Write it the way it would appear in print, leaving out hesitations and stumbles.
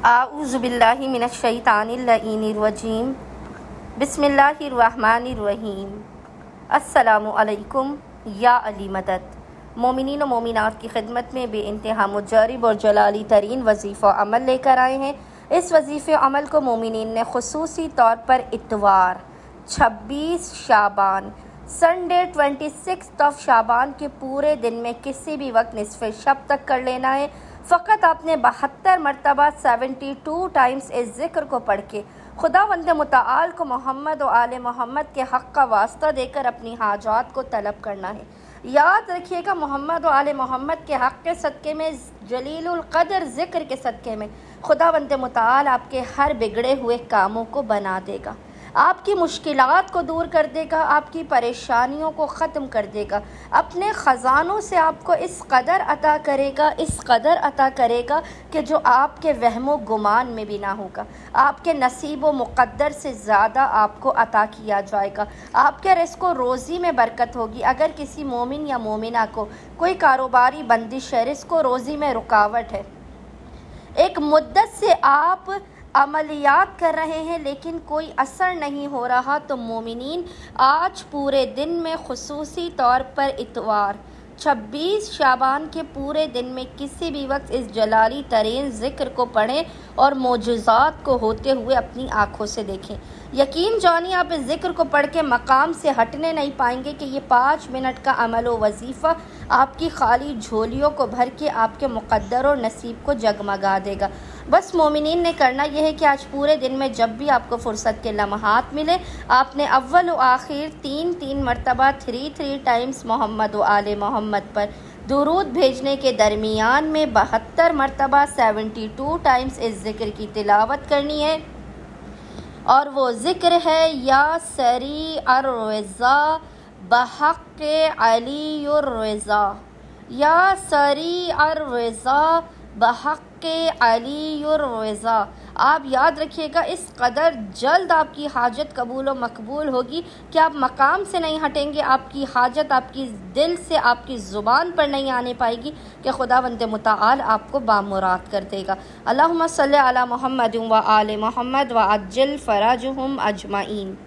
आऊज़ु बिल्लाहि मिनश्शैतानिर्रजीम बिस्मिल्लाहिर्रहमानिर्रहीम। अस्सलामु अलैकुम या अली मदद। मोमिनीन व मोमिनात की खिदमत में बेइंतहा मुजरिब और जलाली तरीन वजीफ़ा अमल लेकर आए हैं। इस वजीफ़े अमल को मोमिनीन ने खुसूसी तौर पर इतवार 26 शाबान संडे 26 शाबान के पूरे दिन में किसी भी वक्त निसफ़े शब तक कर लेना है। फ़कत आपने 72 मरतबा 72 टाइम्स इस ज़िक्र को पढ़ के खुदावंद मुताल को मोहम्मद व आले मोहम्मद के हक़ का वास्ता देकर अपनी हाजात को तलब करना है। याद रखिएगा, मोहम्मद व आले मोहम्मद के हक़ के सदक़े में, जलीलुल क़द्र ज़िक्र के सदक़े में खुदावंद मुताल आपके हर बिगड़े हुए कामों को बना देगा, आपकी मुश्किलात को दूर कर देगा, आपकी परेशानियों को ख़त्म कर देगा, अपने ख़जानों से आपको इस कदर अता करेगा कि जो आपके वहमो गुमान में भी ना होगा। आपके नसीब व मुक़द्दर से ज़्यादा आपको अता किया जाएगा। आपके रिज़्क़ व रोज़ी में बरकत होगी। अगर किसी मोमिन या मोमिना को कोई कारोबारी बंदिश है, रिज़्क़ व रोज़ी में रुकावट है, एक मुद्दत से आप अमलियात कर रहे हैं लेकिन कोई असर नहीं हो रहा, तो मोमिनीन आज पूरे दिन में खुसूसी तौर पर इतवार 26 शाबान के पूरे दिन में किसी भी वक्त इस जलाली तरीन ज़िक्र को पढ़ें और मोजज़ात को होते हुए अपनी आँखों से देखें। यकीन जानिए, आप इस ज़िक्र को पढ़ के मकाम से हटने नहीं पाएंगे कि ये 5 मिनट का अमल व वजीफ़ा आपकी खाली झोलियों को भर के आपके मुक़द्दर और नसीब को जगमगा देगा। बस मोमिनीन ने करना यह है कि आज पूरे दिन में जब भी आपको फ़ुर्सत के लम्हात मिले, आपने अव्वल व आखिर 3 मरतबा 3 टाइम्स मोहम्मद व आले मोहम्मद पर दुरूद भेजने के दरमियान में 72 मरतबा 72 टाइम्स इस ज़िक्र की तिलावत करनी है। और वो ज़िक्र है या सरी अर्रज़ा बहक़ अलीयुर्रज़ा, या सरी अर्रज़ा बहक़ अलीयुर्रज़ा। आप याद रखिएगा, इस कदर जल्द आपकी हाजत कबूल व मकबूल होगी कि आप मकाम से नहीं हटेंगे। आपकी हाजत आपकी दिल से, आपकी ज़ुबान पर नहीं आने पाएगी कि खुदावंद मुताल आपको बामुराद कर देगा। अल्लाहुम्मा सल्लि अला मुहम्मद व आले मुहम्मद व अज्जिल फ़राजहुम अजमाइन।